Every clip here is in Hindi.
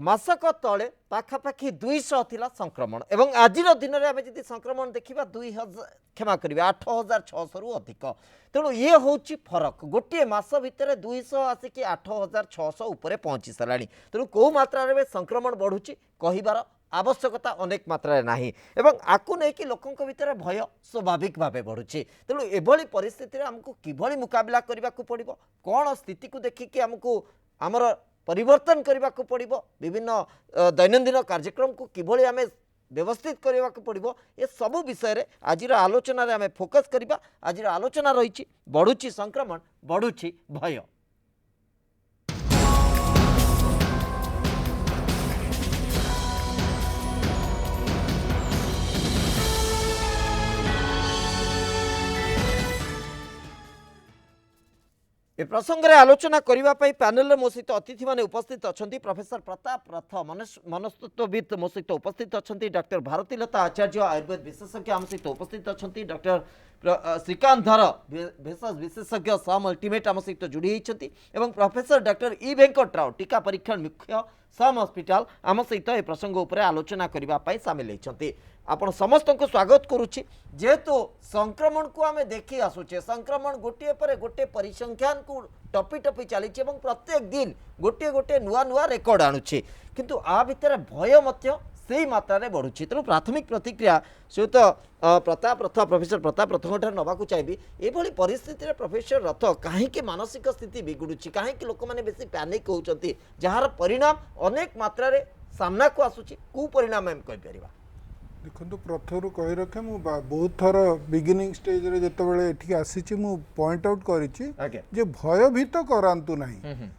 मासक तले पाखापाखि 200 थिला संक्रमण एवं आजिर दिन में आम जी संक्रमण देखा 2000 क्षमा करेंगे 8600 रु अधिक तेणु ये हूँ फरक गोटे मस भितर 200 आसिक 8600 उपर पहुँची सारा तेणु कौ मात्रा में संक्रमण बढ़ुची कहबार आवश्यकता अनेक मात्रा नहीं एवं आपको लेकिन लोकों भितर भय स्वाभाविक भाव बढ़ुची तेणु एभली परिस्थिति आमको किभली मुकाबला करने को पड़ो कौन स्थिति को देखिकी आमको आमर परिवर्तन करने को पड़ो विभिन्न दैनंदिन कार्यक्रम को किभली आम व्यवस्थित करने को पड़ो ये सबू विषय आज आलोचना आम फोकस करवा आज आलोचना रही बढ़ुची संक्रमण बढ़ुची भय। ए प्रसंग में आलोचना करने पैनल मो सहित अतिथि माने उपस्थित अच्छा प्रोफेसर प्रताप रथ मनस्तत्वविद मो सहित उपस्थित अच्छा डॉक्टर भारती लता आचार्य आयुर्वेद विशेषज्ञ आम सहित उपस्थित अच्छा डॉक्टर श्रीकांत धर भेषज विशेषज्ञ सम अल्टीमेट आम सहित जोड़ी होती प्रोफेसर डॉक्टर ई वेंकट राव टीका परीक्षण मुख्य सम हॉस्पिटल आम सहित ए प्रसंग उपर आलोचना करने सामिल होती आपण समस्त को स्वागत करुच्ची जेहेतु संक्रमण को आम देखी आसुचे संक्रमण गोटे पर गोटे परिसंख्यान को टपी टपी चली प्रत्येक दिन गोटे गोटे नुआ नुआ रेकर्ड आणुचे किंतु आ भितर भय मध्य से मात्रा रे बढ़ुची तेणु प्राथमिक प्रतिक्रिया सहित प्रताप रथ प्रोफेसर प्रताप रथ नवाक चाहिए ये परिस्थिति प्रोफेसर रथ कहीं मानसिक स्थिति बिगुड़ी कहीं लोक मैंने बेसी पैनिक होती जार परिणाम अनेक मात्रा रे सामना को आसुची कौ परिणाम एम कहि देखो प्रथम कही रखे मुझे बहुत थर बिगिनिंग स्टेज रे जितेबाला ये आसी पॉइंट आउट कर भयभीत करातु ना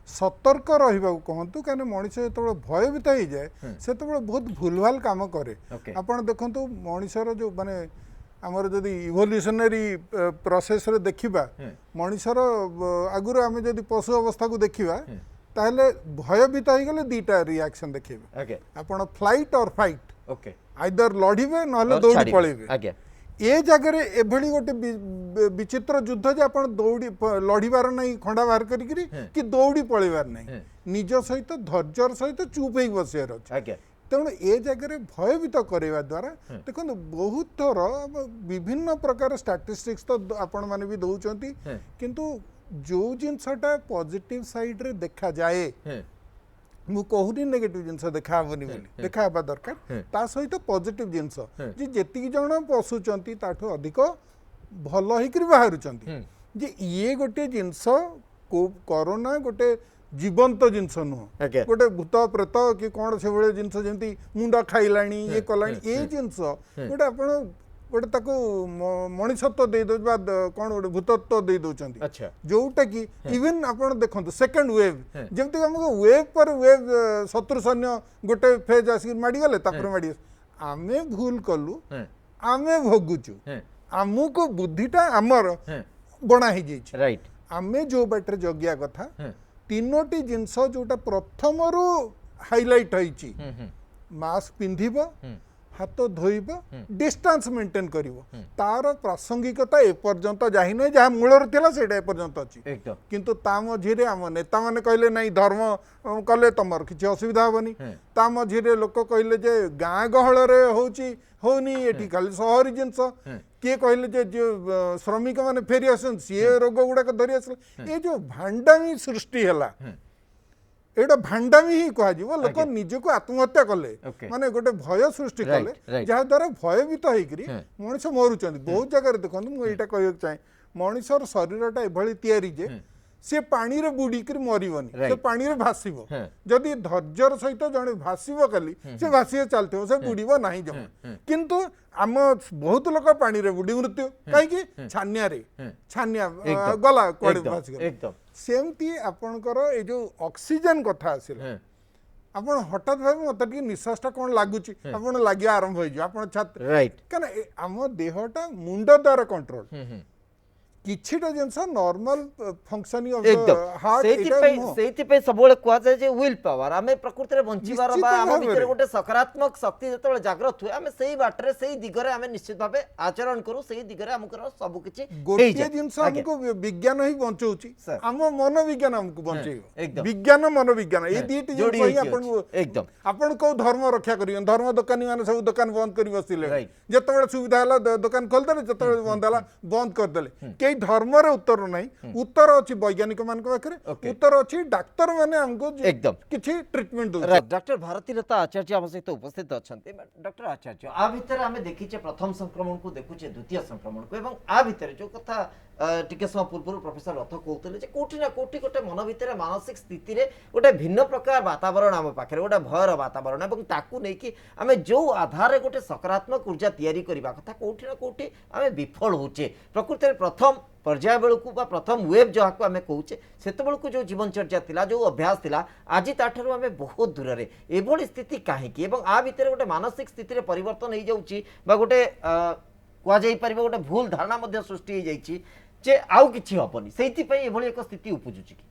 सतर्क रहा कहतु कहीं मनीष जो भयभीत हो जाए से बहुत भूल भाल कम करे आप देखु मनीषर जो माने आमर जदि इवोल्यूशनरी प्रोसेस रे देखिबा मनीषर आगुर आम जदि पशु अवस्था को देखिबा ताहले भयभीत हो गले दीटा रिएक्शन देखिबे आपण फ्लाइट और फाइट आइदर लड़े ना दौड़ी पलैबे ए जगह एभली गोटे विचित्र युद्ध जे आप दौड़ी लड़ार नहीं खंडा बाहर कि दौड़ी पलैबार नहीं निज सहित धैर्यर सहित चुप हो बसार अच्छे तेणु ए जगह भयभीत करवा द्वारा देखो बहुत थर विभिन्न प्रकार स्टैटिस्टिक्स तो आपण माने भी दौरान किंतु जो जिनसटा पॉजिटिव साइड रे देखा जाए मु कहूनी नेगेटिव जिनस देखा देखा दरकार ता सहित पॉजिटिव जिनस जे जेतिक जन पशुचंती ताठो अधिक भल होकर बाहर जे ये गोटे जिनस कोरोना गोटे जीवंत जिनस नुह गोटे भूत प्रेत कि कौन से भाई जिनस जमी मुंडा खाइलानी ये कलानी ये जिनस गोटे आप गोटे मनीषत्व दे दो कौन गोटे भूतत्व दे दौरान जोटा कि इवन आप देखो सेकेंड वेव जमती आमको वेव पर वेव शत्रु सैन्य गोटे फेज आसिक माड़गले माड़ आमे भूल कलु आमे भोगुचु आमको बुद्धिटा आमर बना ही जाइए आमे जो बाटे जगिया कथा तीनोटी जिनस जोटा प्रथम रु हाइलाइट होइची मास्क पिंधिबो हाथ धोब डिस्टेंस मेंटेन कर तार प्रासंगिकता एपर्यंत जाहि ना जहाँ मूलर थिला सेटा एपर्यंत अच्छी किंतु ता मझिरे आम नेता माने कहले नहीं धर्म कले तुमर किसी असुविधा हेनी ता मझिरे लोक कहले जे गाँ गहल होनी ये खाली सहरी जिनस किए कहले जे जो श्रमिक मैंने फेरी आसन सी रोग गुड़ाक धरी आसला ये जो भांडामी सृष्टि है एटा भांडामी ही कह लोक निज को आत्महत्या कले माने गोटे भय सृष्टि कले जहाँ द्वारा भयभीत होकर मनीष मरुच्च बहुत जगह देखो मुझे कह चाहे मनीषर शरीरटा एभली तैयारी जे सी पानी रे बुड़िक मरबनी से पानी रे भाषिब जदि धैर्यर सहित जड़े भाषिब खाली से भाषी चलते से बुड़ब ना जमा किंतु आम बहुत लोक पानी रे बुड़ी मृत्यु कहीं छानिया गला कड़े सेमती आपणकर ये जो ऑक्सीजन कथा आसिला आपण हठात भाव मत निश्वासटा कौन लगुच आप लगे आरंभ हो छाती कहीं आम देहटा मुंड द्वारा कंट्रोल किछिटा जिनस नॉर्मल फंक्शनिंग ऑफ एकदम द हार्ट से सबुले कह जाए जे विल पावर आम प्रकृति में बंचबार निश्चित आम भाବରେ। भीतर गोटे सकारात्मक शक्ति जो जागृत हुए आम से बाटे से दिगरे आम निश्चित भाव आचरण करूँ से दिगरे आमको सबकि गोटे जिनस हमको विज्ञान ही बंचौची सर। आम मनोविज्ञान हमको बंचेइबो एकदम। विज्ञान मनोविज्ञान ए दीटी जोड़ी जिनस ही होइकी आपण एकदम आपण को धर्म रक्षा करियन धर्म दुकानी माने सब दुकान बंद करी बसिले Right. जतबेले सुविधा हला दुकान खोल देले जतबेले बंद हला बंद कर देले केई धर्म रे उत्तर नहीं उत्तर अछि वैज्ञानिक मान के पाखरे Okay. उत्तर अछि डॉक्टर माने हमको एकदम। किछि ट्रीटमेंट दो डॉक्टर भारती लता आचार्य आम सहित उपस्थित अच्छा डॉक्टर आचार्य आ भितर आम देखीचे प्रथम संक्रमण को देखुचे द्वितीय संक्रमण को एवं आ भितर जो कथा टिके समय पूर्व प्रोफेसर रथ कहते जे कोठी ना कोठी गोटे मन भितर मानसिक स्थिति रे गोटे भिन्न प्रकार वातावरण आम पाखे गोटे भयर वातावरण एवं ताकू नहीं कि आम जो आधार गोटे सकारात्मक ऊर्जा तैयारी करबा कथा कोठी ना कोठी आम विफल होचे प्रकृति में प्रथम पर्याय बेलू बा प्रथम वेब जहाँ को आम कहूचे से जो जीवनचर्या थिला जो अभ्यास थिला आज ताठू आम बहुत दूर रे एभली स्थिति कहीं आ भितर गोटे मानसिक स्थिति रे परिवर्तन हो जाउची बा गोटे कह जाई परिबा गोटे भूल धारणा मध्य सृष्टि हो जाइछि जे आउ किछि हबनी सेति पई एभली एक स्थिति उपजुची कि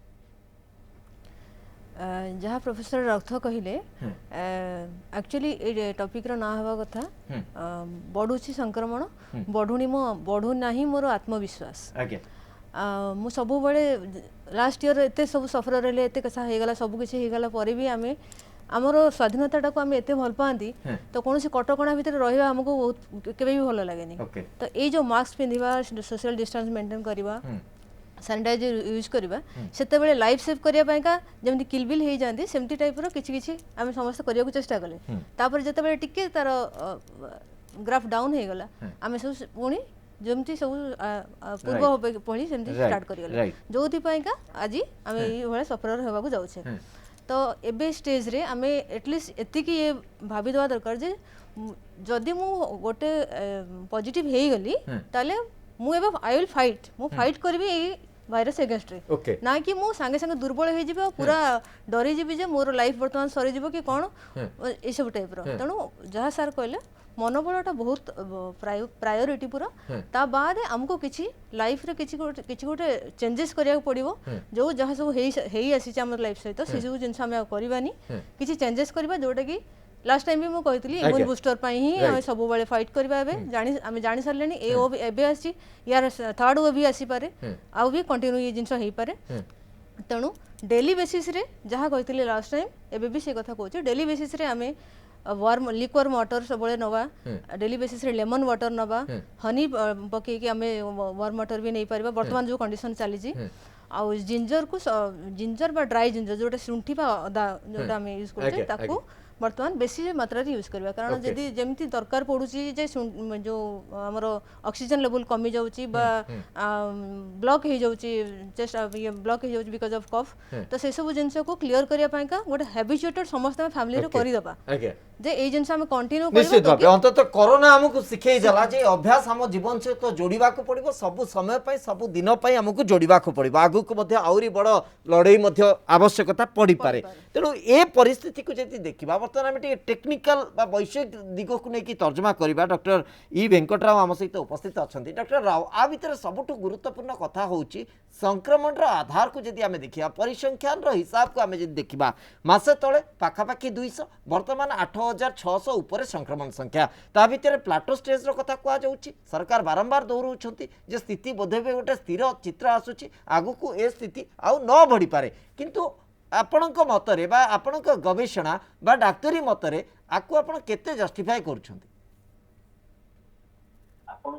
जहाँ प्रोफेसर रथ कहले एक्चुअली ए टॉपिक रो ना हवा कथा बढ़ुची संक्रमण बढ़ुनी मो बढ़ु नाही मोर आत्मविश्वास आज्ञा मु सब बड़े लास्ट ईयर एते सब सफर रहले एते कसा हे गला सब किछि हे गला परे भी आमे आमर स्वाधीनता को आम एते भल पाती तो कौन कटकणा भितर रहा आमको बहुत केबे भी भल लगेनी तो ये जो मास्क पिंधिबा सोशल डिस्टेंस मेंटेन करबा सैनिटाइजर यूज करबा सेते बेले लाइफ सेव करिया पाइका जेमति किलबिल हे जांती सेमति टाइप रो किछि किछि आमे समस्त करिया को चेष्टा कले तापर जते बेले टिके तार ग्राफ डाउन हे गला आमे सब पुणी जमती सब पूर्व पढ़ी सेमति स्टार्ट करिगला जोथि पाइका आज आमे ई भले सफर हेबा को जाउछे तो एबे स्टेज रे आमे एटलिस्ट एतिकी ये भाभी दवा दरकार जे जदि मु गोटे पॉजिटिव हे गली ताले मु एबे आई विल फाइट मु फाइट करबी ए भाइरस अगेंस्ट रे ना कि मु संगे संगे दुर्बल हे जिबे पूरा डरी जिबी जे मोर लाइफ वर्तमान सरी जिवो कि कोन ए सब टाइप रो तणो जहा सर कहले मनोबलटा बहुत प्रायोरिटी पूरा ता बाद हमको किछि लाइफ रे किछि गोटे चेंजेस करिया पड़िबो जो जहा सब हेई आसी हमर लाइफ सहित से सब जिंस हम करबानी किछि चेंजेस करबा जोटा कि लास्ट टाइम भी मु कहतली इम्यून बूस्टर पई ही हम सब बेले फाइट करबा एबे जानि सरलेनी ए ओ एबे आसी यार थर्ड ओ भी आसी पारे आ भी कंटिन्यू ये जिंस हेई पारे तणु डेली बेसिस रे जहा कहतली लास्ट टाइम एबे भी से कथा कहूचे डेली बेसिस रे हमें वार्म लिक्वर वाटर सब नवा डेली बेसिस रे लेमन वाटर नवा हनी पके कि आमे वार्म वाटर भी नहीं पारिबा वर्तमान जो कंडीशन चली जी आ जिंजर को जिंजर बा ड्राई जिंजर जोटा सुंठी बा अदा जोटा आमे यूज करते ताकू वर्तमान बेसी मात्रा रे यूज करबा कारण जदी जेमती दरकार पडुची जे जो हमरो ऑक्सीजन लेवल कमी जाउची बा ब्लॉक हे जाउची चेस्ट ये ब्लॉक हे जाउची बिकॉज़ ऑफ कफ तो से सब जिंस को क्लियर करिया पाई का गोटे हैबिचुएटेड समस्त में फैमिली रे करि दबा जे ए जिंस हम कंटिन्यू करबा निश्चित भाबे अंततः कोरोना हमकु सिखै जला जे अभ्यास हम जीवन से तो जोड़ीबा को पड़िबो सब समय पई सब दिन पई हमकु जोड़ीबा को पड़िबो आगु को मध्ये आउरी बड़ लड़ाई मध्ये आवश्यकता पड़ी पारे तेणु ए परिस्थिति को जति देखिबा वर्तमान हम टेक्निकल बा वैषयिक दिग को नहीं तर्जमा करबा डॉक्टर ई वेंकटराव आम सहित उपस्थित अच्छा डॉक्टर राव आ भितर सबुठु गुरुत्वपूर्ण कथा होउची संक्रमण रो आधार को जदि आमे देखिया परिसंख्यान रो हिसाब को आमे जदि देखिबा मासे तळे पाखापाखि 200 वर्तमान 8600 ऊपर संक्रमण संख्या ता भितर प्लाटो स्टेज रो कथा कहा जाउची सरकार बारंबार दोहराउछंती जे स्थिति बोधेबे गोटे स्थिर चित्र आसुची आगु को ए स्थिति आउ न बढ़ी पारे किंतु आपणक मतरे बा आपणक गवेषणा बा डाक्तरी मतरे आकु आपण केते जस्टिफाई करूछंती आपण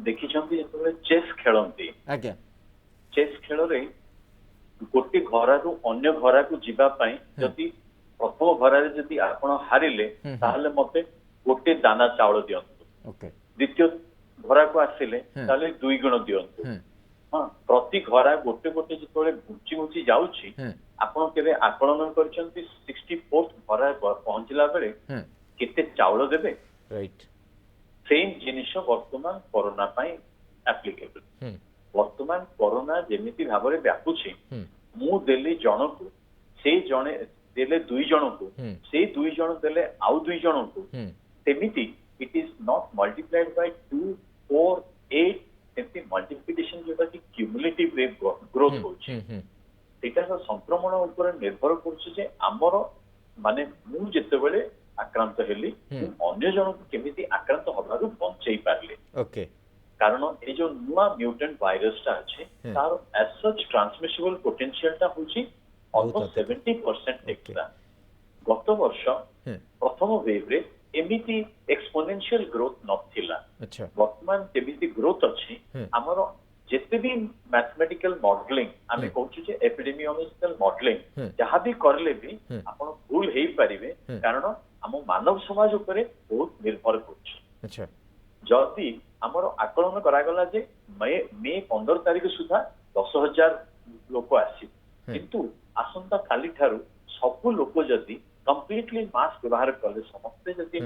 देखिछंती जेतबे चेस खेलंती आज्ञा चेस खेल रे गोटे घरा रु अन्य घरा को जीवा पई जति प्रथम घरा रे जति आपण हारिले ताहले मते गोटे दाना चावल दियंतु ओके द्वितीय घरा को आसिले ताले 2 गुण दियंतु हां प्रति घरा गोटे गोटे जितोले घुची घुची जाउची आपण केबे आकलन करछंती 64th घरा पहुंचला बेले केते चावल देबे राइट सेम जिनिस वर्तमान कोरोना पई एप्लीकेबल वर्तमान कोरोना जेमिति भाबरे व्यापुछि मु देली जनकु से जणे देले 2 जनकु से 2 जण देले आउ 2 जनकु सेमिति it is not multiplied by 2 4 8 सेमिति मल्टीप्लिकेशन वेव ग्रोथ होଉଛି ସେଇଟା ସଂକ୍ରମଣ ଉପରେ ନିର୍ଭର କରୁଛି ଯେ ଆମର ମାନେ ମୁଁ ଯେତେବେଳେ ଆକ୍ରାନ୍ତ ହେଲି ମୁଁ ଅନ୍ୟ ଜଣକୁ କେମିତି ଆକ୍ରାନ୍ତ ହବାରୁ ବଞ୍ଚେଇ ପାରିଲି ओके କାରଣ ଏଇ ଯୋଉ ନୂଆ ମ୍ୟୁଟାଣ୍ଟ ଭାଇରସଟା ଅଛି ତାର as such transmissible potential ଟା ହଉଛି almost 70% ଏକ୍ସଟ୍ରା ଗତ ବର୍ଷ ପ୍ରଥମ ୱେଭ୍ ରେ ଏମିତି ଏକ୍ସପୋନେନ୍ସିଆଲ ଗ୍ରୋଥ ନଥିଲା अच्छा ବର୍ତ୍ତମାନ ଯେମିତି ଗ୍ରୋଥ ଅଛି ଆମର ଯେତେ ବି ମ୍ୟାଥମେଟିକାଲ ମଡେଲିଂ ଆମେ କହୁଛୁ ଯେ ଏପିଡେମିଓଲଜିକାଲ ମଡେଲିଂ ଯାହା ବି କରିଲେ ବି ଆପଣ ଭୁଲ ହେଇପାରିବେ କାରଣ ଆମ ମାନବ ସମାଜ ଉପରେ ବହୁତ ନିର୍ଭର କରୁଛି अच्छा ଯଦି ଆମର ଆକଳନ କରାଗଲା ଯେ ମେ 15 ତାରିଖ ସୁଦ୍ଧା 10,000 ଲୋକ ଆସିବେ କିନ୍ତୁ ଆସନ୍ତା କାଲି ଠାରୁ ସବୁ ଲୋକ ଯଦି କମ୍ପ୍ଲିଟଲି ମାସ୍କ ବ୍ୟବହାର କଲେ ସମସ୍ତେ ଯଦି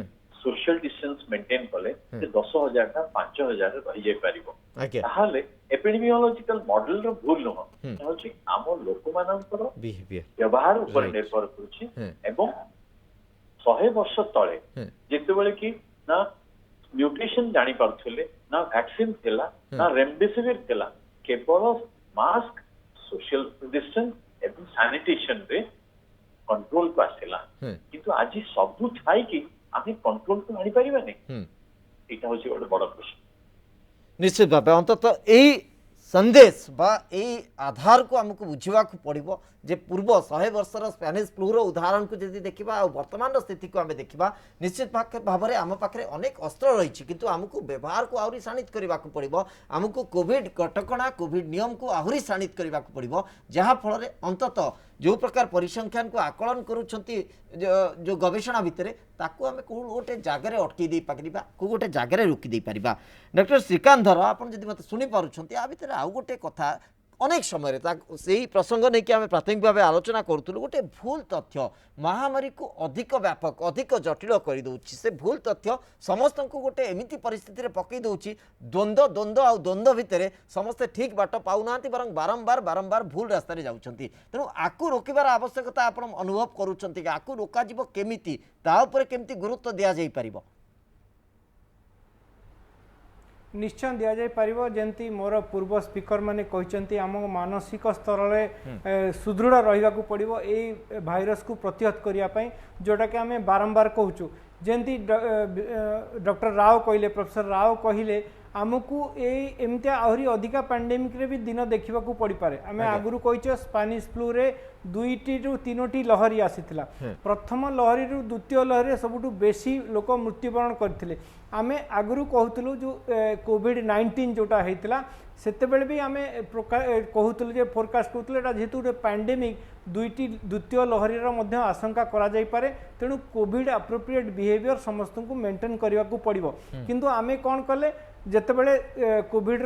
सोशल डिस्टेंस मेंटेन कले 10,000 टा 5,000 रही जाय परिबो ओके ताहाले एपिडेमियोलॉजिकल मॉडल रो भूल न होची आम लोक मानकर बिहेवियर व्यवहार ऊपर निर्भर करूची एवं 100 वर्ष तळे जेतेबेले कि ना म्यूटेशन जानि परथले ना वैक्सीन थिला ना रेमडेसिविर थिला केवल मास्क सोशल डिस्टेंस एवं सैनिटेशन रे कंट्रोल को आसिला किंतु आज सब थाई कि आम कंट्रोल को आनी पारिबा नै एटा होची गोटे बड़ प्रश्न निश्चित भाव अंततः यही संदेश बा यही आधार को आमको बुझा पड़ो जे पूर्व 100 वर्षर स्पैनिश फ्लूर उदाहरण को जब देखा आ वर्तमान स्थिति को आम देखा निश्चित भाव में आम पाखे अनेक अस्त्र रही किंतु आमको व्यवहार को आहरी शाणित करने को पड़ो आमको कोविड कटकणा कोविड नियम को आहरी शाणित करने को पड़ो जहाँफल अंततः जो प्रकार परिसंख्यान को आकलन करुछंती जो गवेषणा भितर ताकू आम कौ गोटे जगार अटकई दे पारिबा को गोटे जगार रोकी दे पारिबा डॉक्टर श्रीकांत धर आपन जदि मते सुनि पारुछंती आ भितर आउ गोटे कथा अनेक समय से प्रसंग नहीं कि आम प्राथमिक भाव आलोचना करूँ गोटे भूल तथ्य महामारी को अधिक व्यापक अधिक जटिल करदे से भूल तथ्य समस्त को गोटे एमती परिस्थिति पकई दौर द्वंद्व द्वंद्व आ द्वंद्व भितर समस्ते ठीक बाट पाऊना बरं बारंबार बारंबार भूल रास्ता जाऊँगी तेणु आकु रोकबार आवश्यकता आप अनुभव करुँच आकु रोकाजिब केमिति ता उपरे केमिति गुरुत्व दिया जाई परिबो निश्चय दि जाई परिबो जेंती मोर पूर्व स्पीकर माने कहचंती आम मानसिक स्तर रे सुदृढ़ रहिबा को पड़िबो ए भाइरस को प्रतिहत करिया पई जोटा के आमे बारंबार कहूचु जेंती डॉक्टर राव कहले प्रोफेसर राव कहले आमको एमती आहरी अधिका पैंडेमिक रे भी दिन देखा पड़ पारे आम आगु कही स्पानिश फ्लू रे 2टी रु 3टी लहरी आसीथिला प्रथम लहरी रु द्वितीय लहरी सबुठु बेसी लोक मृत्युवरण करथिले आमे आगु कहूतलु जो कोविड-19 जोटा हेतिला सेतेबेले भी आमे कहूतलु जे फोरकास्ट करथले एटा जेतु गोटे पैंडेमिक द्वितीय लहरी मध्य आशंका करा जाई पारे तेणु कोविड एप्रोप्रिएट बिहेवियर समस्त को मेंटेन करने को पड़ो किंतु आमे कौन कले जितेबले कोविड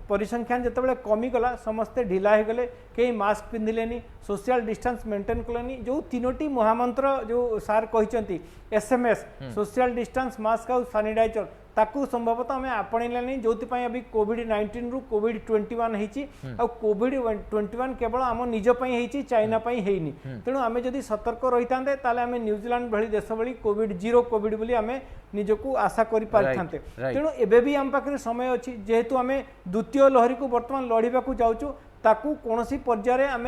परिसंख्यान जितेबले कमीगला समस्ते ढिला हो गले कई मास्क पिंधिलेनी सोशल डिस्टेंस मेंटेन कलेनी जो 3टी महामंत्र जो सार कहते SMS सोशल डिस्टेंस मास्क आउ सैनिटाइजर ताकू संभवतः आम आपणिलानी जो अभी कोविड-19 रु कोविड-21 होती कोविड-21 केवल आम निजी चाइना होनी तेणु आम जदि सतर्क रही था आम न्यूजीलैंड भली देश भली कोविड-0 कोविड बोली आम निजक आशा कर पारि था तेणु एबे भी आम पाखे समय अच्छी जेहेतु आम द्वितीय लहरी को बर्तमान लड़ाई को जाऊँ ताकू कौनसी पर्याय आम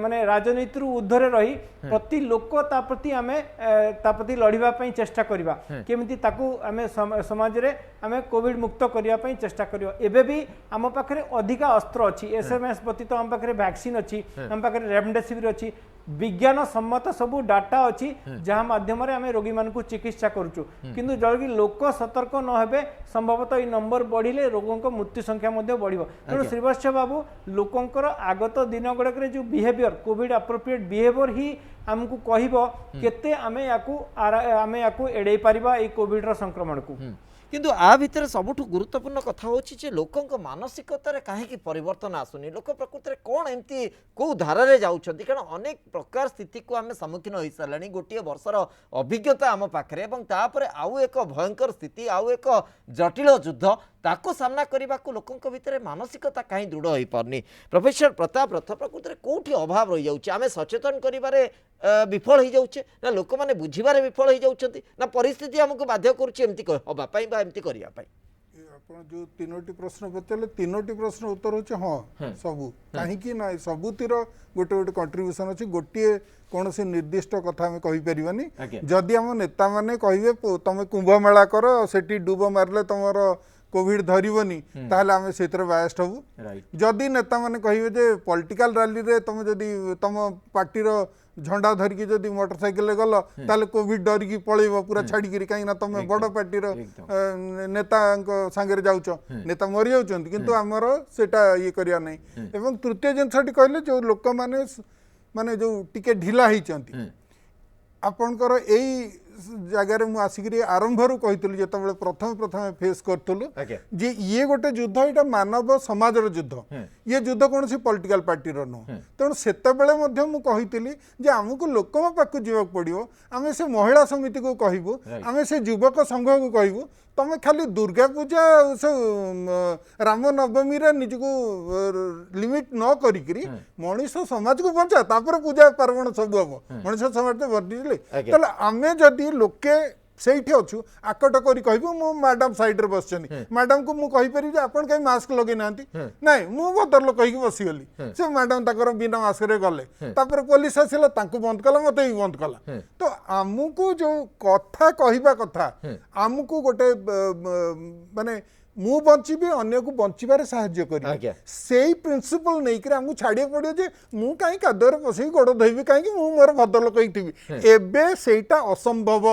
माने राजनीति ऊर्ध्वे रही प्रति लोक प्रति आम प्रति लड़ाई चेष्टा करवा केमिति ताकू आम समाज रे आम कोविड मुक्त करने चेष्टा करवा एबे भी आम पाखे अधिका अस्त्र अच्छी SMS व्यतीत आम पाखे वैक्सीन अच्छी आम पाखे रेमडेसिविर अच्छी विज्ञान सम्मत सबू डाटा अच्छी जहाँ मध्यम आम रोगी मान चिकित्सा करुचु किंतु जदि लोक सतर्क न हेबे संभवतः ये नंबर बढ़िले रोगों को मृत्यु संख्या बढ़ तेणु श्रीवत्स बाबू लोकंकर आगत दिन गुड़ाक जो बिहेवियर कोविड एप्रोप्रिएट बिहेवियर ही आमको कहबो केते आमे याकू एड़े पारिबा ए कोविड रो संक्रमण को किंतु आ भितर सबुठ गुरुत्वपूर्ण कथा होची जे लोकंक मानसिकतार कहीं परिवर्तन आसुनी लोक प्रकृति कौन एमती कौ धारे जाउछंती कारण अनेक प्रकार स्थिति को आम सम्मुखीन हो सारे गोटे वर्षर अभिज्ञता आम पाखे तापर आउ एक भयंकर स्थिति आउ एक जटिल युद्ध ताको सामना करने को लोकों भितर मानसिकता कहीं दृढ़ हो पारनी प्रोफेसर प्रताप रथ प्रकृति कौटी अभाव रही जाउछि आमे सचेतन करिबारे विफल हो जाउछे ना लोक माने बुझिबारे विफल हो जाउछंती ना परिस्थिति हमको बाध्य करूछि एमती हबा पई बा एमती करिया पई ଆପଣ ଯୋଉ ତିନୋଟି ପ୍ରଶ୍ନ ପଚାରିଲେ ତିନୋଟି ପ୍ରଶ୍ନ ଉତ୍ତର ହଉଛି ହଁ ସବୁ କାହିଁକି ନା ସବୁଥିର ଗୋଟେ ଗୋଟେ କଣ୍ଟ୍ରିବ୍ୟୁସନ ଅଛି ଗୋଟିଏ କୌଣସି ନିର୍ଦ୍ଦିଷ୍ଟ କଥା ଆମେ କହିପାରିବାନି ଯଦି ଆମ ନେତାମାନେ କହିବେ ତମେ କୁମ୍ଭମେଳା କର ସେଠି ଡୁବ ମାରିଲେ ତମର କୋଭିड धरबनी ताहले आमे सेतर बायस्ड हबु जदि नेता माने कहिबे जे पॉलिटिकल रैली रे तुम जदि तुम पार्टी रो झंडा धरिकी जदि मोटरसाइकिल गल ताहले कोविड डरिकी पळेबो पूरा छाड़ी करी काई ना तुम बड़ पार्टी रो नेता संगे जाउछ नेता मरि जाउछंती किंतु हमर सेटा ये करिया नै एवं तृतीय जिनसटी कहले जो लोक माने जो टिके ढिला हिचंती आपनकर एई जगार मुझे आसिक आरंभ रू कही जो प्रथम प्रथम फेस करूँ जे ये गोटे युद्ध यहाँ मानव समाज युद्ध ये युद्ध कौन सी पॉलिटिकल पार्टी नुह तेणु से कही आमको लोक पाक जावाक पड़ो आम से महिला समिति को कहबू आम से युवक संघ को कहबू तुम खाली दुर्गा पूजा से राम नवमी रे निजको लिमिट न करी मनीष समाज को बचा तापर पूजा पार्वण सब हम मनीष समाज तो बदले आमे जदि लोके सेठी अच्छु आकट करी कहबो मो मैडम साइड रे बसछनी मैडम को मु कहि परि जे आपन कहीं मास्क लगे नांती नाही मु बदरलो कहि के बसी गली से मैडम ताकर बिना मास्क रे गले तापर पुलिस आसिला तांको बंद कला मते भी बंद कला तो आमुको जो कथा कहिबा कथा आमुको गोटे माने मु बंचीबी अन्य को बंचीबारे साहाय्य करी सेही प्रिंसिपल नै कि हमहु छाड़िए पड़ियो जे मु काई कादर पसी गोड़ धइबी काई कि मु मोर भद्र लोक हिथिबी एबे सेटा असंभव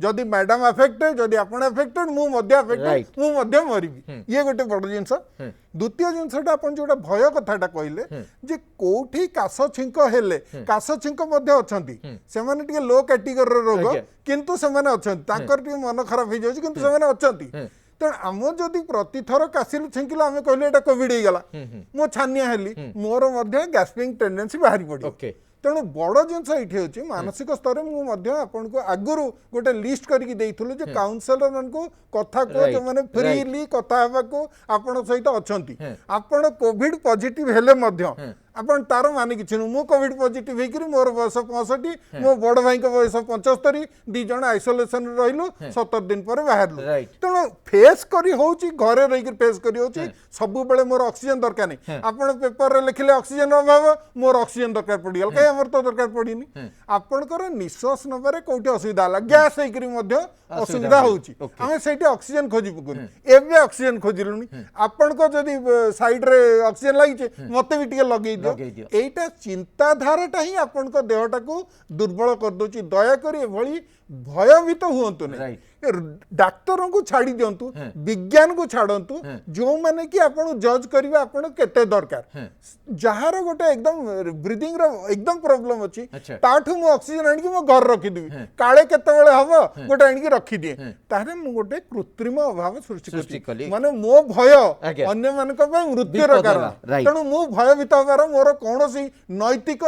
जदि मैडम अफेक्टेड जदि आपण अफेक्टेड मु मध्य अफेक्टेड मु मध्य मरिबी ये गोटे बड़ जिंस द्वितीय जिनसटा अपन जोटा भय कथाटा कहले जे कोठी काश छिंक हेले काश छिंक मध्ये अछंती से माने टिके लो कैटेगरी रोग किंतु से माने अछंती ताकर टिके मन खराब हो जाउची किंतु से माने अछंती तेणु आम जदि प्रतिथर काशिलु छिंकिलु आम कहले एटा कोविड हो गला मो छानिया हेली मोर मध्ये गैस्पिंग टेंडेंसी बाहरी पड़ो तेणु बड़ जिनस ये हूँ मानसिक स्तर में मुझे आपन को आगुरी गोटे लिस्ट करके देइथुलु जे काउंसलर मन को कथा को जो माने फ्रीली कथा हेबा को आपन सहित अछंती आपन कोविड पॉजिटिव हेले मध्य आपन तार माने किछि नु मु कोविड पॉजिटिव हेकरी मोर बयस 65 मो बड़ भाई को बयस 75 दी जण आइसोलेशन रहिलु 70 दिन पर बाहरलु तेणु फेस करी होउची घरे रही फेस करी होउची सब बेले मोर ऑक्सीजन दरकार नहीं आपन पेपर रे लिखले ऑक्सीजन अभाव मोर ऑक्सीजन दरकार पड़ी गल कई हमर तो दरकार पड़ीनी आपनकर निश्वास नबारे कोठी असुविधा हला गैस हेकरी मध्य असुविधा होउची हमें सेठी ऑक्सीजन खोजी पकुनी एबे ऑक्सीजन खोजिलुनी आपन को जदी साइड रे ऑक्सीजन लागि छे मते भी टिके लगेई एटा चिंताधाराटा ही आपण देहटा को दुर्बल कर दोची दया करी एभली भयभीत हुंतु नै डाक्टर को छाड़ी दिंतु विज्ञान को छाड़तु जो माने कि आपण जज करिवे आपण केते दरकार जहार गोटे एकदम ब्रीदिंग रो एकदम प्रॉब्लम अछि ताठु मु ऑक्सीजन आनि कि मो घर रखि दिबी काळे केते बेले हबो गोटे आनि कि रखि दिए तारे मु गोटे कृत्रिम अभाव सृष्टि करी माने मो भय अन्य मानक पय मृत्युर कारण तणु मु भयभीत होबार मोर कोनोसी नैतिक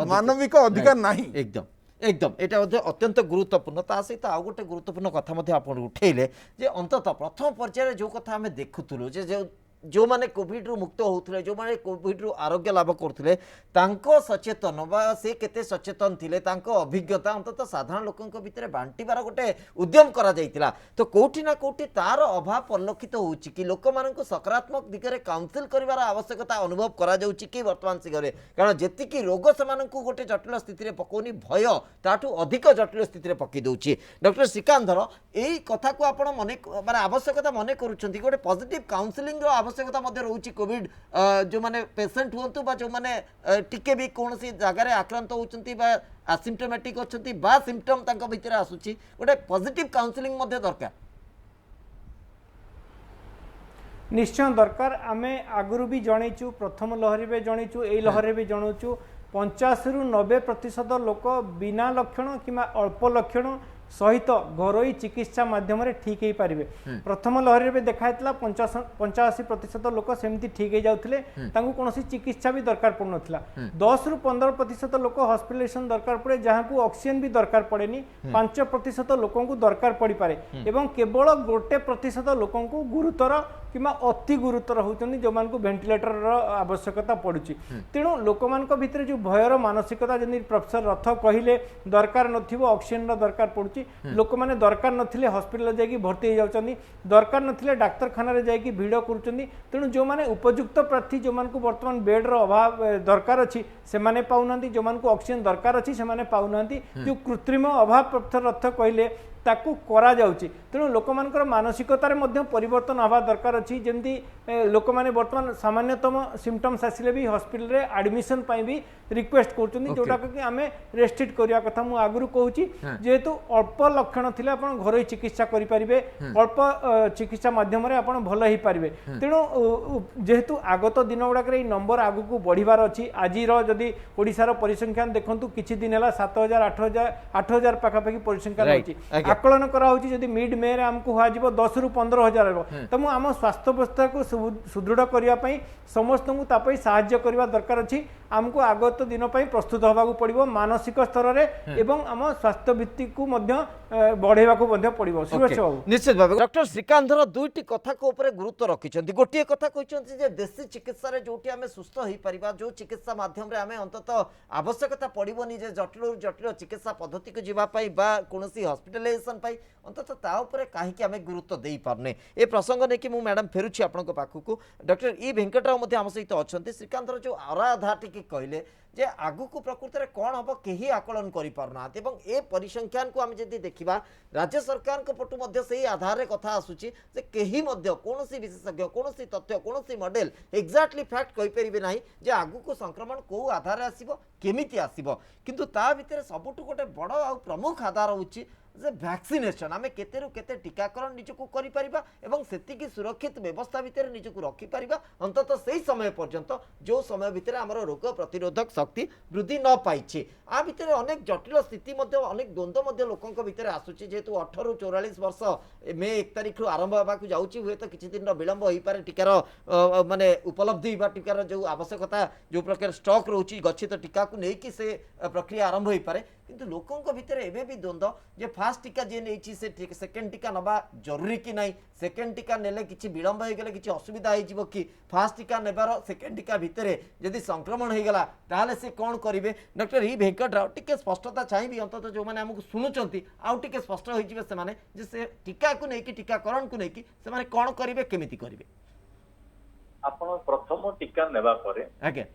मानविक अधिकार नाही एकदम एकदम एटा अत्यंत गुरुत्वपूर्ण ता सहित आउ गोटे गुरुत्वपूर्ण कथा आप उठेले जे अंततः प्रथम पर्यायर जो कथा आम देखुलु जो माने कोविड रु मुक्त होउथले जो माने कोविड रु आरोग्य लाभ करथले तांको सचेतन बा से केते सचेतन थिले तांको अभिज्ञता अंततः साधारण लोकंक भितरे बांटीबार गोटे उद्यम करा जाइतिला तो कोठी ना कोठी तार अभाव परिलक्षित होउची कि लोक माननको सकारात्मक दिगरे काउंसिल करिवार आवश्यकता अनुभव करा जाउची कि वर्तमान सिगरे कारण जेति कि रोग समाननको गोटे जटिल स्थिति रे पकोनी भय ताठू अधिक जटिल स्थिति रे पकि दउची डॉक्टर श्रीकांत एई कथा को आपण माने आवश्यकता मने करूछंती गोटे पॉजिटिव काउंसिलिंग रो आवश्यकता मध्य रोची कोविड जो माने पेशेंट हुंतु बा जो माने टिके भी कोनसी जगह रे आक्रांत होचंती बा एसिम्प्टोमेटिक होचंती बा सिम्पटम तांको भितर आसुची गोटे पॉजिटिव काउंसिलिंग मध्य दरकार निश्चय दरकार आमे आगुरु भी जणैचु प्रथम लहरी बे जणैचु एई लहरी भी जणौचु 50 रु 90% लोक बिना लक्षण किमा अल्प लक्षण सहित घरोई चिकित्सा माध्यम ठीक हो पारे प्रथम लहरी में देखाइला 85% लोक सेमती ठीक हो जाते कौन चिकित्सा भी दरकार पड़न 10 रु 15% लोक हॉस्पिटलाइजेशन दरकार पड़े जहाँ को ऑक्सीजन भी दरकार पड़ेनी 5% लोक दरकार पड़ पारे एवं केवल 1% लोक गुरुतर किंवा अति गुरुतर होती जो मान वेंटिलेटर आवश्यकता पड़ुची तेणु लोक भितर जो भयर मानसिकता जमी प्रोफेसर रथ कहले दरकार नथिबो ऑक्सीजन दरकार पड़ुची लोक मैंने दरकार नथिले हॉस्पिटल जाइए भर्ती हो जाउछन्ती दरकार नथिले डाक्तरखाना जाइए भिड़ करुछन्ती तेणु जो माने उपयुक्त प्रार्थी जो मान वर्तमान बेड रो अभाव दरकार अच्छी से माने पाउनांती जो मान ऑक्सीजन दरकार अच्छी से माने पाउनांती जो कृत्रिम अभाव प्रोफेसर रथ कहले ताकू करा जाउची तेणु लोक मानकर मानसिकतार मध्य परिवर्तन हवा दरकार अच्छी जमती लोक माने वर्तमान सामान्यतम सिम्पटम्स आसिले भी हॉस्पिटल रे एडमिशन पाई भी रिक्वेस्ट करछन्ती जोटा कि आमे रेस्ट्रिक्ट करिया कथा मु आगुरु कहूची जेहेतु अल्प लक्षण थिले आपण घरोई चिकित्सा करि परिबे अल्प चिकित्सा माध्यम रे आपण भल ही परिबे तेणु जेहेतु आगत दिन गुडा रे नंबर आगु को बढ़िबार अछि आजि रो जदी ओडिसा रो परिसंख्यान देखंतु किछि दिन हला 7000 8000 पाखापाखि परिसंख्यान होछि आकलन करा होछि जदी मिड मे रे हमकु हुआ जिवो 10 रु 15000 रहबो त मु आम स्वास्थ्य व्यवस्था को सुदृढ़ करिया पई समस्त को तापई सहाय्य करिवा दरकार अछि हमकु आगत दिन पई प्रस्तुत होबा को पड़िबो मानसिक स्तर रे एवं आम स्वास्थ्य भित्ति को मध्य बढ़ेबा को मध्य पड़िबो सुरेश बाबू निश्चित भाव डॉक्टर श्रीकांधर दुईटी कथा को ऊपर गुरुत्व रखिछन्ती गोटिए कथा कहिछन्ती जे देशी चिकित्सा रे जोटी आमे सुस्थ होई परिबा जो चिकित्सा माध्यम रे आमे अंततः आवश्यकता पड़िबोनी जे जटिल जटिल चिकित्सा पद्धति को जीवा पई बा कोनोसी हॉस्पिटलाइजेशन पई अंततः ता ऊपर काहेकि आमे गुरुत्व देई पारने ए प्रसंग ने कि मु मैडम फेरुछि आपन को पाखु डॉक्टर ई वेंकटराव मध्ये हम सहित अछन्ती श्रीकांधर जो आराधा टिके कहले जे आगु को प्रकृति रे कोन हबो केही आकलन करि पारना एवं ए परिसंख्यान को हम जदि देखिबा राज्य सरकार को पटु मध्ये सही आधार रे कथा आसुची जे केही मध्ये कोनोसी विशेषज्ञ कोनोसी तथ्य कोनोसी मॉडल एक्जाक्टली फैक्ट कहि परिबे नाही जे आगु को संक्रमण को आधार रे आसीबो केमिति आसीबो किंतु ता भितर सबुटु गोटे बड़ आ प्रमुख आधार होची जे वैक्सीनेशन आमे केतेरु केते टीकाकरण निजको करि परिबा एवं सेतिकी सुरक्षित व्यवस्था भितर निजको रखि परिबा अंततः सही समय पर्यंत जो समय भितर हमर रोग प्रतिरोधक शक्ति वृद्धि न पाइछि आ भितर अनेक जटिल स्थिति मध्ये अनेक द्वंद्व मध्ये लोकंक भितर आसुछि जेतु 18 रु 44 वर्ष मे 1 तारिख रु आरंभ होबा को जाउछि हुए तो किछि दिन विलंब होई पारे टीकार माने उपलब्धि बा टीकार जो आवश्यकता जो प्रकार स्टॉक रहउछि गच्छित टीका को नेकी से प्रक्रिया आरंभ होई पारे किंतु लोकंक भितर एबे भी द्वंद्व जे फास्ट टीका जे नेछि से सेकंड टीका नबा जरूरी कि नाही सेकंड टीका नेले किछि विलंब होई गेले किछि असुविधा होई जिवो कि फास्ट टीका नेबार सेकंड टीका भितरे यदि संक्रमण होई गेला ताले से कोन करिवे डॉक्टर ई वेंकटराव टिके स्पष्टता चाहिबी अंतत जो माने हमकु सुनुचंती आउ टिके स्पष्ट होई जिवे से माने जे से टीका को नेकी टीकाकरण को नेकी से माने कोन करिवे केमिति करिवे आपण प्रथम टीका नेबा परे आगे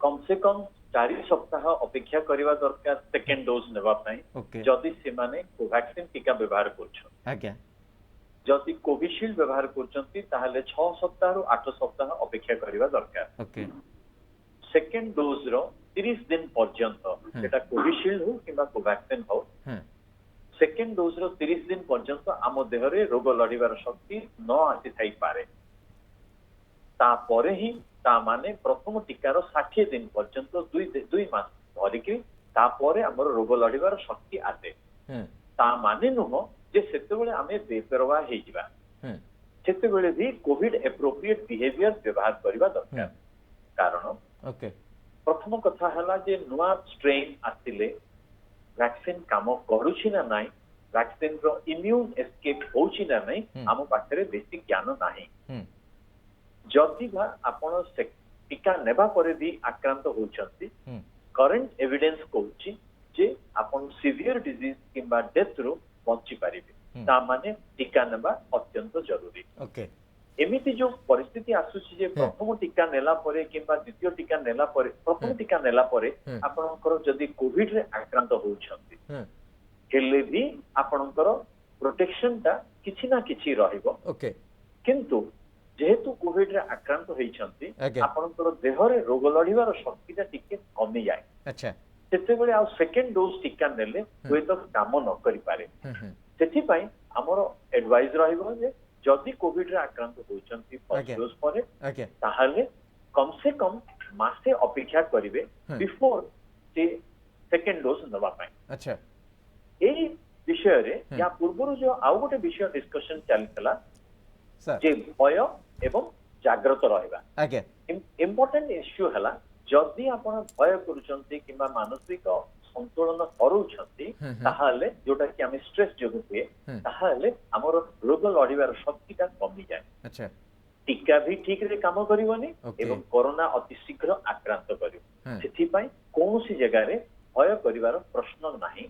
कम से कम 4 सप्ताह अपेक्षा करवा दरकार सेकेंड डोज नेबा पई जदि से माने कोवैक्सीन टीका व्यवहार करछन आगे जदि कोविशील्ड व्यवहार करछंती ताहले 6 सप्ताह रु 8 सप्ताह अपेक्षा करवा दरकार ओके सेकेंड डोज रो 30 दिन पर्यंत सेटा कोविशील्ड हो किबा कोवैक्सीन हो सेकेंड डोज रो 30 दिन पर्यंत आम देह रे रोग लड़ीबार शक्ति न आसी थाई पारे ता परे ही ता माने प्रथम टीकार 60 दिन पर्यंत दुई मास धरिकी ता परे हमर रोग लड़ीबार शक्ति आसे ता माने नुह जे सेते बेले आमे बेपरवाह हे जिबा सेते बेले भी कोविड एप्रोप्रिएट बिहेवियर व्यवहार करबा दरकार कारण ओके प्रथम कथा हला जे नुआ स्ट्रेन आसिले वैक्सीन काम करूछि ना नाही वैक्सीन रो इम्यून एस्केप होछि ना नाही हम पाखरे बेसिक ज्ञान नाही जदि भा आपण टीका नेबा परे भी आक्रांत होउछंती करंट एविडेंस कहूछि जे आपण सिवियर डिजीज किंबा डेथ रो बंची पारिबे ता माने टीका नेबा अत्यंत जरूरी ओके एमिति जो परिस्थिति आसुछि जे प्रथम टीका नेला परे किंबा द्वितीय टीका नेला परे प्रथम टीका नेला परे आपणकर जदि कोविड रे आक्रांत होउछंती हेले भी आपणकर प्रोटेक्शन ता किछि ना किछि रहइबो ओके किंतु जेहेतु कोविड रे आक्रांत होइछंती आपणकर देह रे रोग लढिबार शक्ति ता टिके कमी जाय अच्छा सेते बेले आ सेकंड डोज टीका नेले होय तो काम न करि पारे सेथि पई हमर एडवाइस रहइबो जे जदि कोविड रे आक्रांत होइछंती फर्स्ट डोज परे ताहाले कम से कम मासे अपेक्षा करिवे बिफोर से सेकंड डोज नबा पाए अच्छा एई विषय रे या पूर्वरु जो आउ गोटे विषय डिस्कशन चलतला जे भय एवं जागृत रहइबा आगे इम्पोर्टेंट इश्यू हला जदि आपण भय करूचंती किबा मानसिक संतुलन हरउछंती ताहाले जोटा कि आमे स्ट्रेस जोगु हुए ताहाले हमर रोग लड़िबार शक्तिटा कमी जाए। अच्छा टीका भी ठीक रे काम करिवनी एवं कोरोना अति शीघ्र आक्रांत करिव सेथि पई कोनोसी जगह रे भय करिवार प्रश्न नाही।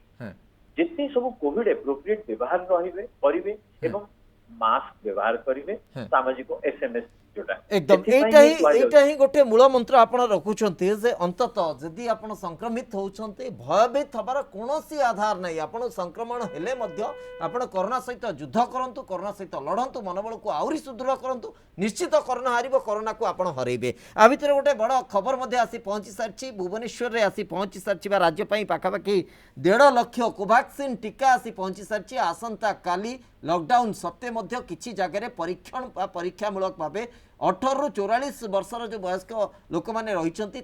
जितने सब कोविड एप्रोप्रिएट व्यवहार रहिबे करिवे एवं मास्क व्यवहार करिवे सामाजिक एसएमएस जोटा एकदम एटा ही गोटे मूल मंत्र आपण रखुछंती जे अंततः जदि आपण संक्रमित होउछंती भयभीत हबार कोनोसी आधार नाही। आपण संक्रमण हेले मध्य आपण कोरोना सहित युद्ध करंतु कोरोना सहित लढंतु मनोबल को आउरी सुदृढ़ करंतु निश्चित कोरोना हारिबो कोरोना को आपण हरैबे। आ भितर गोटे बड़ खबर मध्य आसी पहुंची सारछि भुवनेश्वर रे आसी पहुंची सारछि बा राज्य पई पाखापाखि 1.5 लाख कोवैक्सीन टीका आसी पहुंची सारछि। आसंता काली लॉकडाउन सत्ते मध्य किछि जगह परीक्षण परीक्षामूलक भावे 18 रु 44 वर्षर जो वयस्क लोक मैंने रही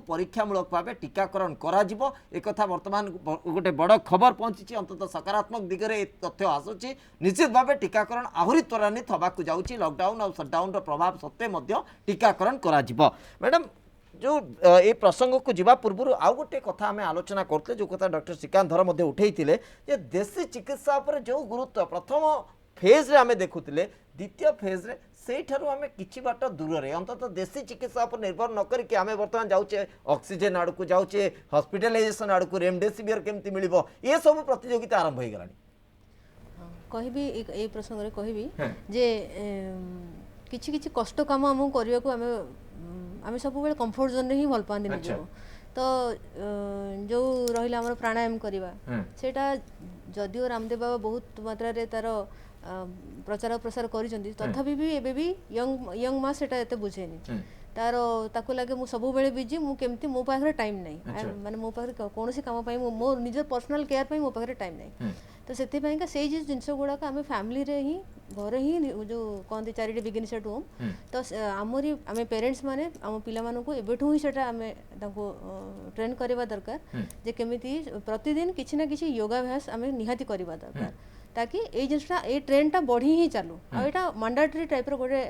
परीक्षामूलक भाव टीकाकरण करा एक वर्तमान गोटे बड़ खबर पहुंची अंततः सकारात्मक दिगरे तथ्य आसूची निश्चित भाव टीकाकरण आहरी त्वरान्वित होगाकू जाऊँगी। लॉकडाउन और सटडाउन प्रभाव सत्ते मध्य टीकाकरण करा मैडम जो ये प्रसंग को जीवा पूर्व आउ गोटे कथा आम आलोचना करते जो कथा डॉक्टर श्रीकांत धर उठे देशी चिकित्सा उपर जो गुरुत्व प्रथम फेज रे आम देखुले द्वितीय फेज रे से आम कि बाट दूर रे अंततः देशी चिकित्सा पर निर्भर न करके आम बर्तमान जाऊे ऑक्सीजन आड़ को जाऊे हॉस्पिटलाइजेशन आड़ को रेमडेसिवियर केमती मिल ये सब प्रतियोगिता आरंभ हो गलानी। कहबी ए प्रसंग रे कहबी जे किछि किछि कष्ट काम हम करिया को आम सब बेले कंफर्ट जोन रे ही भल पांदी निजो तो जो रहिला हमर प्राणायाम करिवा सेटा जदियो रामदेव बाबा बहुत मात्रा रे तार प्रचार प्रसार करिसंती तथापि भी एबे भी यंग मा सेटा एते बुझेनी तार ताको लागे मु सब बेले बिजी मु केमती मो पाखरे टाइम नहीं माने मो पाखरे कोनोसी काम पई मो निजर पर्सनल केयर पई मो पाखरे टाइम नहीं तो सेति पई का सेई जिंस गुडा का आमे फैमिली रे ही घर ही जो कहते चैरिटी बिगिनिंग्स एट होम तो आमरी आमे पेरेंट्स माने आम पिला मानू को एबेठू ही सेटा आमे ताको ट्रेन करबा दरकार जे केमिति प्रतिदिन किछि ना किछि योगाभ्यास आमे निहाती करबा दरकार ताकि ए जिनसा ए ट्रेंडटा बढ़ी ही चालू आ एटा मैंडेटरी टाइप रो गोटे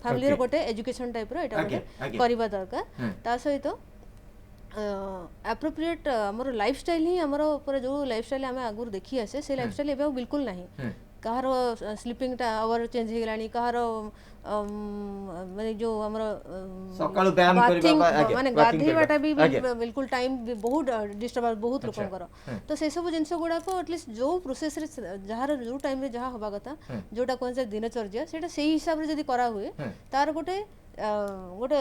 फैमिली रो गोटे एजुकेशन टाइप रो एटा गोटे करबा दरकार ता सहित एप्रोप्रिएट हमर लाइफस्टाइल ही हमर ऊपर जो लाइफस्टाइल आमे आगुर देखि आसे से लाइफस्टाइल एबे बिल्कुल नहीं कहार स्लीपिंग टा आवर चेंज हो गलानी कहार माने जो हमर सकाळ व्यायाम करबा माने गाधेबाटा भी बिल्कुल टाइम बहुत डिस्टर्ब बहुत लोकंकर तो से सब जिंस गुडा को एटलीस्ट जो प्रोसेस रे जहार जो टाइम रे जहा होबा कथा जोटा कोन से दिनचर्या सेटा सेही हिसाब रे जदी करा हुए तार गोटे गोटे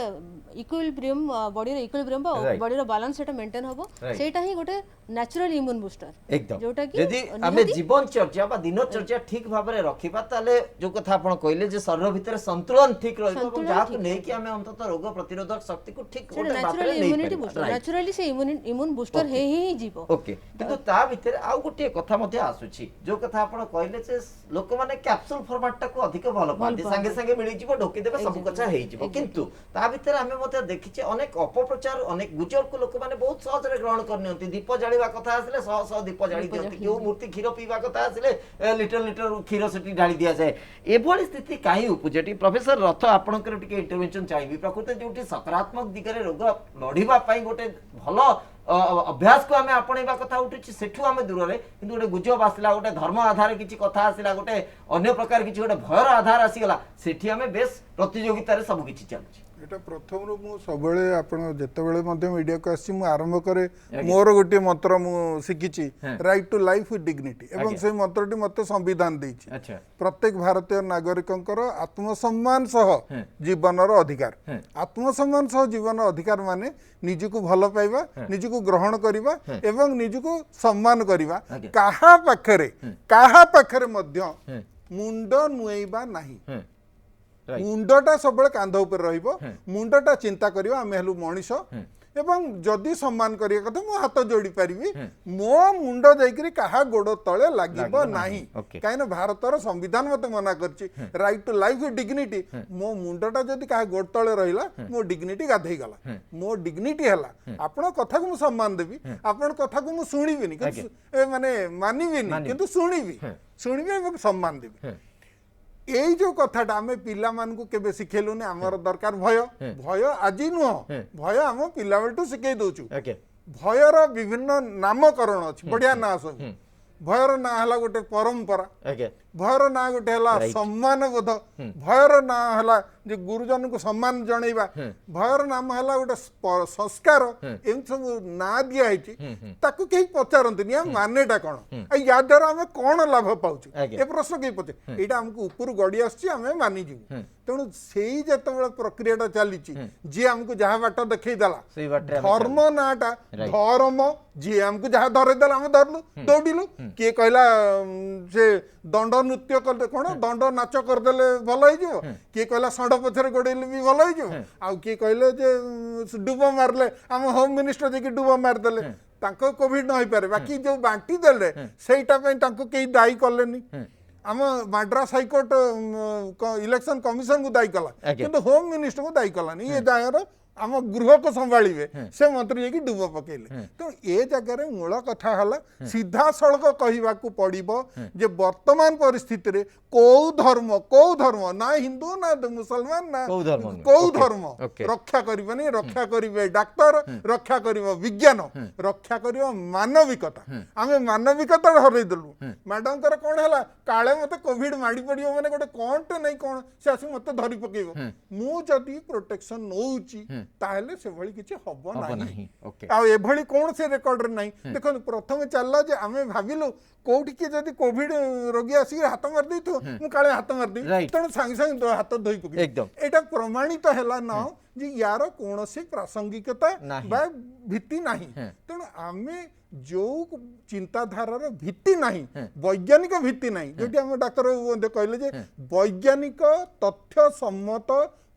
इक्विलिब्रियम बॉडी रे इक्विलिब्रियम बॉडी रो बैलेंस सेटा मेंटेन होबो सेटा ही गोटे नेचुरल इम्यून बूस्टर एकदम जोटा कि यदि हमें जीवन चर्चा बा दिन चर्चा ठीक भाव रे रखिबा ताले जो कथा आपण कहले जे शरीर भीतर संतुलन ठीक रहबो और जहा को नै कि हमें अंततः रोग प्रतिरोधक शक्ति को ठीक गोटे मात्रा नै इम्यूनिटी बूस्टर नेचुरली से इम्यून बूस्टर हे ही जीवो ओके किंतु ता भीतर आउ गोटे कथा मध्ये आसुची जो कथा आपण कहले जे लोक माने कैप्सूल फॉर्मेट टा को अधिक भलो पाते संगे संगे मिली जीवो ढोकी देबे सब कथा हेई जीवो किंतु ता भीतर हमें मध्ये देखिचे अनेक अपप्रचार अनेक गुजर को लोक माने बहुत सहज रे ग्रहण करनियंती दीप जाळीबा कथा आसले 100 दीप जाळी दियंती केउ मूर्ति खीर पीबा कथा आसले लिटर लिटर खीर सेठी ढाली दिया जाए एभली स्थिति काई उपजेटी प्रोफेसर रथ आपनकर टिके इंटरवेंशन चाहिबी प्रकृति जोटी सकारात्मक दिगरे रोग लढिबा पई गोटे भलो अभ्यास को आमे आपणैबा कथा उठिछि सेठु आमे दूर रे किंतु गोटे गुजब आसला गोटे धर्म आधार किछि कथा आसला गोटे अन्य प्रकार किछि गोटे भयर आधार आसीगला सेठी आमे बेस प्रतियोगिता रे सब किछि चलछि एटा प्रथम रो मु सबले आपण जेतेबेले मध्ये मीडिया को आसी मु आरंभ करे मोर गोटे मंत्र मु सिकिछि right to life with dignity एवं से मंत्रटी मते संविधान देछि अच्छा प्रत्येक भारतीय नागरिकंकर आत्मसम्मान सह जीवनर अधिकार आत्मसम्मान सह जीवन अधिकार माने निजको भलो पाइबा निजको ग्रहण करिबा एवं निजको सम्मान करिबा काहा पाखरे मध्य मुंड नुएबा नाही मुंडटा सब कांध ऊपर रहिबो मुंडटा चिंता करियो आमे हेलु मनीष एवं जदि सम्मान करिया कथा मो हाथ जोड़ी परिबी मो मुंड जाइकरी कहा गोड़ तळे लागिबो नाही काहे ना भारतर संविधान मते मना करछि right to life with dignity मो मुंडटा जदि कहा गोड़ तळे रहिला मो डिग्निटी गाधै गला मो डिग्निटी हला आपण कथा को मु सम्मान देबी आपण कथा को मु सुनिबिनी माने मानिबिनी किंतु सुनिबी एवं सम्मान देबी यही जो कथाटा आम पिला मानकु केबे सिखेलुने आमर दरकार भय आज नुह भय आम पिला बेलटू शिखई दउछु भयर विभिन्न नामकरण अच्छी बढ़िया ना सब भयर ना है गोटे परंपरा आज्ञा भयर ना गोटे है सम्मान बोध भयर ना है जे गुरुजन को सम्मान जनइबा भयर नाम है गोटे संस्कार एम सब ना दिखाई ताकू कहीं पचारती मानेटा कौन या द्वारा आम कौन लाभ पाऊँ ए प्रश्न कहीं पचार यहाँ आमको ऊपर गड़ी आसमें मानिजु तेणु से जो प्रक्रिया चली जी आमको जहाँ बाट देखईदेला धर्म नाटा धर्म जी आमको जहाँ धरेदेला आम धरलु दौड़िलु किए कहला से दंड नृत्य करदे कौन दंड नाच करदेले भल हो किए कहला षंड पछरे गोड़ेले भी भल हो आउ किए कहले जे डुब मारले आम होम मिनिस्टर जे डुब मारदेले तांको कोविड न हो पारे बाकी जो बांटी देले सेटा पे तांको केही दायी करलेनी आम मद्रास हाईकोर्ट इलेक्शन कमिशन को दायी कला किंतु होम मिनिस्टर को दायी कलानी ये जगार आम गृह को संभाଳିबे से मंत्री जाकि डुब पकेले तो ए जगार मूल कथा हला सीधा सड़क कहवाकू पड़िबो जे वर्तमान परिस्थिति रे कौ धर्म ना हिंदू ना मुसलमान ना कौ धर्म रक्षा करिबनी रक्षा करिवे डॉक्टर रक्षा करिवो विज्ञान रक्षा करिवो मानविकता आमे मानविकता हरई देलु मैडम कर कोन हला काले मते कोविड माडी पड़ियो माने गोटे कोनटे नै कोन से आसी मते धरि पकेइबो मु जदी प्रोटेक्शन नौची ताहले से भली किछि हबो नाही आ एभली कोन से रेकॉर्ड रे नाही देखो प्रथम चलला जे आमे भाबिलो कोठी के जदी कोविड रोगी आसी हाथ मार दै तो मु काले हाथ मार दै तण संग संग हाथ धोई पके एकदम एटा प्रमाणित हैला न जे यार कोनोसी प्रासंगिकता बा भित्ति नाही तण आमे जो चिंताधारार भित्ति नाही वैज्ञानिक भित्ति नाही जेटी हम डॉक्टर कहले जे वैज्ञानिक तथ्य सम्मत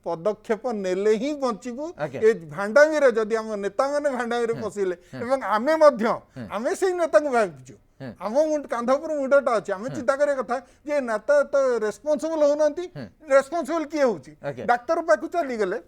पदक्षेप नेले ही बंचबू ए भांडामी रे जदि हम नेता माने भांडामी रे पसिले एवं आमे मध्य आमे सेही नेता को भाबिजु आम कांध पर मुंडटा अच्छे आम चिंता करिया कथा जे नेता तो रेस्पॉन्सिबल होनांती रेस्पॉन्सिबल किए होची डॉक्टर पाखु चली गले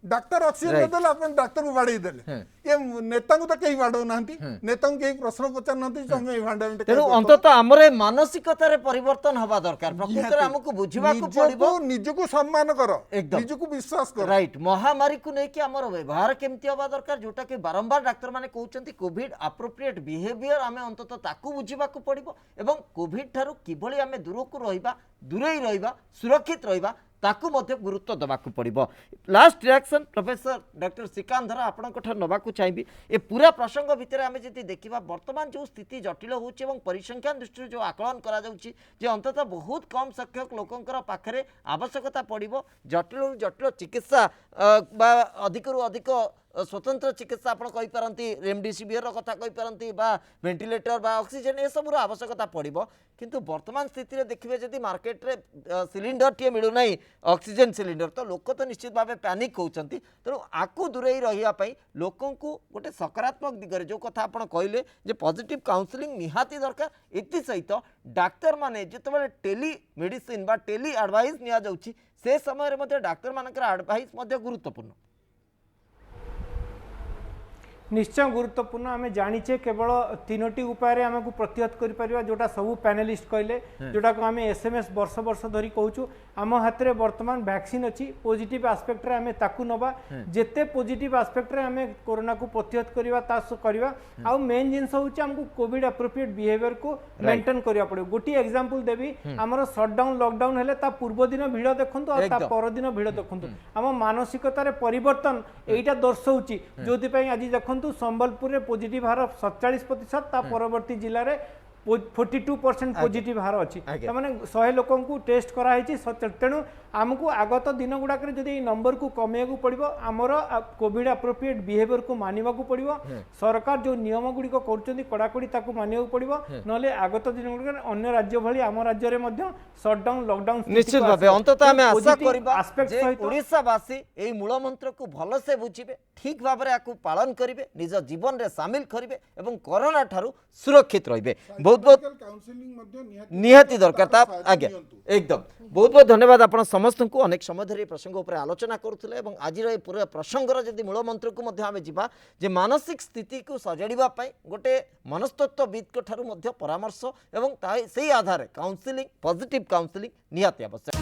डाक्तर ऑक्सीजन देले अपन डाक्टर को बाड़े देले ये नेता को तो कहीं बाड़ो नांती नेता को कहीं प्रश्न पचार नांती समय भांडामी तेनु अंततः हमरे मानसिकता रे परिवर्तन हवा दरकार प्रकृति रे हमको बुझिबा को पड़िबो निज को सम्मान करो निज को विश्वास करो राइट महामारी को नै कि हमर व्यवहार केमती हवा दरकार जोटा कि बारंबार डाक्टर माने कहउचंती कोविड एप्रोप्रिएट बिहेवियर हमें अंततः ताकू बुझिबा को पड़िबो एवं कोविड थारु किभली हमें दूर को रहिबा दूरेई रहिबा सुरक्षित रहिबा ताकू मध्य गुरुत्व देवाक पड़िबो last reaction professor doctor Srikanth Dhar आपनक नवाक चाहिए ए पूरा प्रसंग भितर आम जी देखा वर्तमान जो स्थिति जटिल होची एवं परिसंख्यान दृष्टि जो आकलन करा जाउची जे अंततः बहुत कम संख्यक लोकंकर पाखरे आवश्यकता पड़िबो जटिल जटिल चिकित्सा बा अधिकरु अधिक स्वतंत्र चिकित्सा आप कहींपारती रेमडेसिविर कथा कहींपारती वेंटिलेटर बा ऑक्सीजन ए सबूर आवश्यकता पड़ो किंतु वर्तमान स्थिति देखिए जदि मार्केट रे सिलिंडर टे मिलूना ऑक्सीजन सिलिंडर तो लोक तो निश्चित भाव पैनिक होती तेणु आकु दूरे रही लोक गोटे सकारात्मक दिगरे जो कथा आप कहले जे पॉजिटिव काउंसलिंग निहाती दरकार एति सहित डाक्तर माने जितेबाला टेली मेडिसिन बा टेली एडवाइस निया जाउची से समय रे डाक्तर मानकर एडवाइस गुरुत्वपूर्ण निश्चय गुरुत्वपूर्ण आम जाचे केवल तीनोटी उपाय आमको प्रतिहत कर जोटा सबू पैनलिस्ट कहले जोटा को आम एसएमएस वर्ष वर्ष धरी कहूँ आम हाथ में वर्तमान वैक्सीन अच्छी पॉजिटिव आस्पेक्ट रे आम ताकू नवा जेते पॉजिटिव आस्पेक्ट रे आम कोरोना को प्रतिहत करवा आउ मेन जिनस होची हमको कोविड एप्रोप्रिएट बिहेवियर को मेंटेन करिया पड़े गोटी एग्जांपल देवी हमर शटडाउन लॉकडाउन हेले ता पूर्व दिन भिड़ देखंतु आ ता पर दिन भिड़ देखंतु हम मानसिकता रे परिवर्तन एटा दर्शाउची जोथि पई आज देखंतु संबलपुर रे पॉजिटिव हार 47% ता परवर्ती जिल्ला रे 42% पॉजिटिव हार अच्छी माने 100 लोक टेस्ट कराई तेणु आमको आगत दिन गुड़ाक नंबर को कमे को पड़ो आमर कोविड एप्रोप्रिएट बिहेवियर को मानवा को पड़ो सरकार जो नियम गुड़िक कर कड़ाकड़ी मानवा को पड़ो ना आगत दिन गुड़िक अन्य राज्य भली आम राज्य में शटडाउन लॉकडाउन निश्चित भाव अंततः आम आशा करबा ओडिशावासी एई मूल मंत्र को भल से बुझिबे ठीक भाव में आपको पालन करेंगे निज जीवन रे शामिल करेंगे एवं कोरोना ठारू सुरक्षित रहिबे बहुत बहुत निहाती दरकार आज्ञा एकदम बहुत बहुत धन्यवाद आपण समस्त को अनेक समय धरी प्रसंग उपर आलोचना करुले और आज पूरा प्रसंगर जदि मूल मंत्र को मध्य आमे जिबा जे मानसिक स्थिति को सजाड़िबा पई गोटे मनस्तत्वविद ठारू मध्य परामर्श एवं से आधार काउंसलिंग पॉजिटिव काउंसलिंग निहाती आवश्यक।